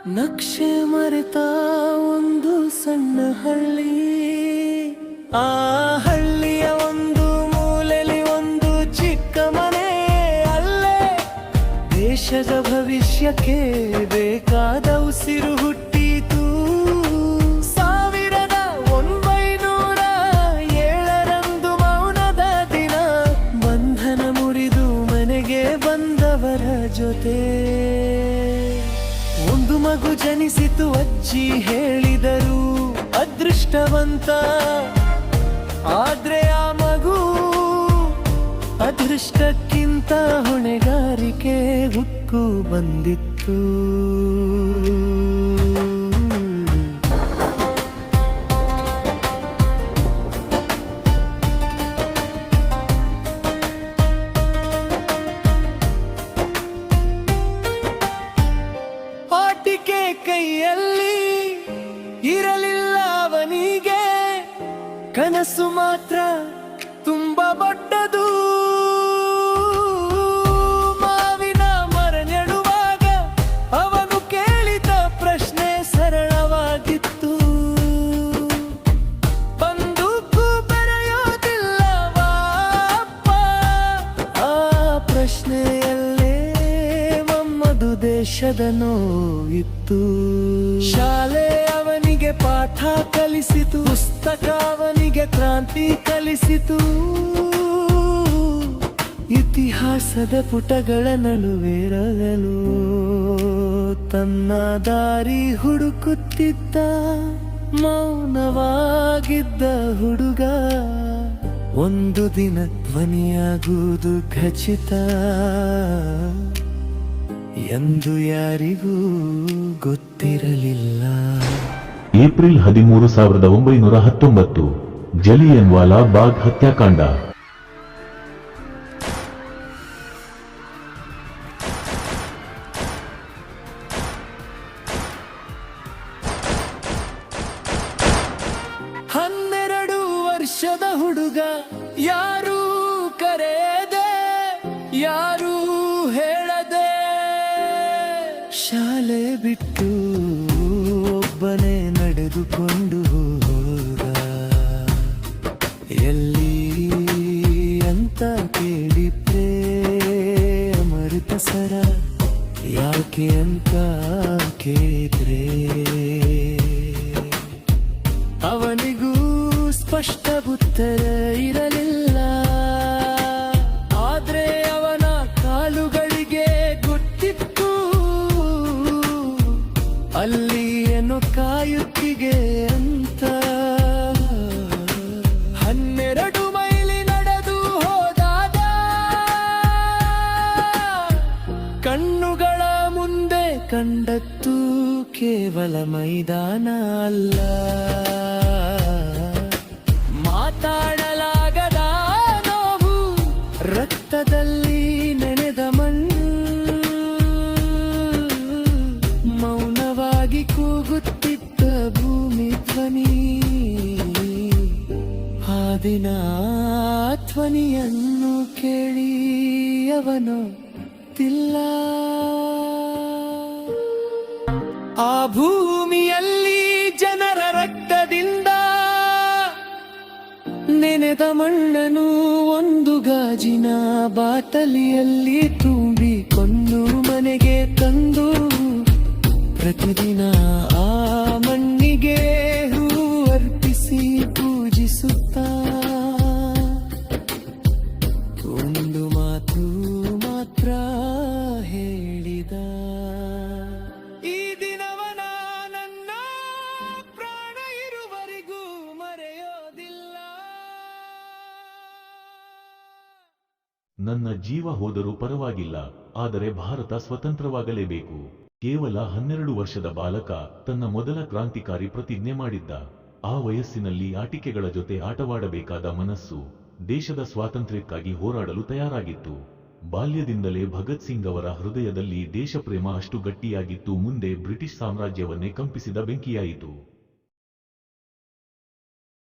ನಕ್ಷೆ ಮರೆತ ಒಂದು ಸಣ್ಣ ಹಳ್ಳಿ, ಆ ಹಳ್ಳಿಯ ಒಂದು ಮೂಲೆಯಲ್ಲಿ ಒಂದು ಚಿಕ್ಕ ಮನೆ. ಅಲ್ಲೇ ದೇಶದ ಭವಿಷ್ಯಕ್ಕೆ ಬೇಕಾದ ಉಸಿರು ಹುಟ್ಟಿತು. 1907ರಂದು ಮೌನದ ದಿನ, ಬಂಧನ ಮುರಿದು ಮನೆಗೆ ಬಂದವರ ಜೊತೆ ಒಂದು ಮಗು ಜನಿಸಿತು. ಅಜ್ಜಿ ಹೇಳಿದರು ಅದೃಷ್ಟವಂತ, ಆದ್ರೆ ಆ ಮಗು ಅದೃಷ್ಟಕ್ಕಿಂತ ಹೊಣೆಗಾರಿಕೆ ಹುಕ್ಕು ಬಂದಿತ್ತು. ಆಟಿಕೆ ಕೈಯಲ್ಲಿ ಇರಲಿಲ್ಲ ಅವನಿಗೆ, ಕನಸು ಮಾತ್ರ ತುಂಬಾ ದೊಡ್ಡದು. ಮಾವಿನ ಮರ ನೆಡುವಾಗ ಅವನು ಕೇಳಿದ ಪ್ರಶ್ನೆ ಸರಳವಾಗಿತ್ತು. ಬಂದೂಕು ಬರೆಯೋದಿಲ್ಲವಾ ಅಪ್ಪ? ಆ ಪ್ರಶ್ನೆಯಲ್ಲೇ ನಮ್ಮದು ದೇಶದ ನೋವಿತ್ತು. ಶಾಲೆ ಅವನಿಗೆ ಪಾಠ ಕಲಿಸಿತು, ಪುಸ್ತಕ ಅವನಿಗೆ ಕ್ರಾಂತಿ ಕಲಿಸಿತು. ಇತಿಹಾಸದ ಪುಟಗಳ ನಡುವೆ ರಗಲು ತನ್ನ ದಾರಿ ಹುಡುಕುತ್ತಿದ್ದ ಮೌನವಾಗಿದ್ದ ಹುಡುಗ. ಒಂದು ದಿನ ಧ್ವನಿಯಾಗುವುದು ಖಚಿತ ಎಂದು ಯಾರಿಗೂ ಗೊತ್ತಿರಲಿಲ್ಲ. ಏಪ್ರಿಲ್ 13, 1919 ಜಲಿಯನ್ ವಾಲಾ ಬಾಗ್ ಹತ್ಯಾಕಾಂಡ. ಹನ್ನೆರಡು ವರ್ಷದ ಹುಡುಗ, ಯಾರೂ ಕರೆಯದೆ ಯಾರೂ ಹೇಳದೆ ಶಾಲೆ ಬಿಟ್ಟು ಒಬ್ಬನೇ ನಡೆದುಕೊಂಡು ಹೋದ. ಎಲ್ಲಿ ಅಂತ ಕೇಳಿದ್ರೆ ಅಮೃತಸರ, ಯಾಕೆ ಅಂತ ಕೇಳಿದ್ರೆ ಅವನಿಗೂ ಸ್ಪಷ್ಟ ಉತ್ತರ ಇರಲಿಲ್ಲ. ಆದ್ರೆ ಅವನ ಕಾಲುಗಳಿಗೆ ಗೊತ್ತಿತ್ತು, ಅಲ್ಲಿ ಏನೋ ಕಾಯುತ್ತಿಗೆ ಅಂತ. 12 ಮೈಲಿ ನಡೆದು ಹೋದಾಗ ಕಣ್ಣುಗಳ ಮುಂದೆ ಕಂಡದ್ದು ಕೇವಲ ಮೈದಾನ ಅಲ್ಲ, ಮಾತಾಡಲಾಗದ ನೋವು, ರಕ್ತದಲ್ಲಿ ನೆನೆದ ಮಣ್ಣು, ಮೌನವಾಗಿ ಕೂಗುತ್ತಿದ್ದ ಭೂಮಿ ಧ್ವನಿ. ಆ ದಿನ ಧ್ವನಿಯನ್ನು ಕೇಳಿ ಅವನು ತಿಲ್ಲ. ಆ ಭೂಮಿಯಲ್ಲಿ ಜನರ ರಕ್ತದಿಂದ ನೆನೆದ ಮಣ್ಣನು ಒಂದು ಗಾಜಿನ ಬಾಟಲಿಯಲ್ಲಿ ತುಂಬಿಕೊಂಡು ಮನೆಗೆ ತಂದು ಪ್ರತಿದಿನ ಆ ಮಣ್ಣಿಗೆ ಹೂ ಅರ್ಪಿಸಿ ಪೂಜಿಸುತ್ತಾ ಒಂದು ಮಾತು ಮಾತ್ರ ಹೇಳಿದ. ಈ ದಿನವನ ನನ್ನ ಪ್ರಾಣ ಇರುವರೆಗೂ ಮರೆಯೋದಿಲ್ಲ. ನನ್ನ ಜೀವ ಹೋದರೂ ಪರವಾಗಿಲ್ಲ, ಆದರೆ ಭಾರತ ಸ್ವತಂತ್ರವಾಗಲೇಬೇಕು. ಕೇವಲ 12 ವರ್ಷದ ಬಾಲಕ ತನ್ನ ಮೊದಲ ಕ್ರಾಂತಿಕಾರಿ ಪ್ರತಿಜ್ಞೆ ಮಾಡಿದ್ದ. ಆ ವಯಸ್ಸಿನಲ್ಲಿ ಆಟಿಕೆಗಳ ಜೊತೆ ಆಟವಾಡಬೇಕಾದ ಮನಸ್ಸು ದೇಶದ ಸ್ವಾತಂತ್ರ್ಯಕ್ಕಾಗಿ ಹೋರಾಡಲು ತಯಾರಾಗಿತ್ತು. ಬಾಲ್ಯದಿಂದಲೇ ಭಗತ್ ಸಿಂಗ್ ಅವರ ಹೃದಯದಲ್ಲಿ ದೇಶಪ್ರೇಮ ಅಷ್ಟು ಗಟ್ಟಿಯಾಗಿತ್ತು, ಮುಂದೆ ಬ್ರಿಟಿಷ್ ಸಾಮ್ರಾಜ್ಯವನ್ನೇ ಕಂಪಿಸಿದ ಬೆಂಕಿಯಾಯಿತು.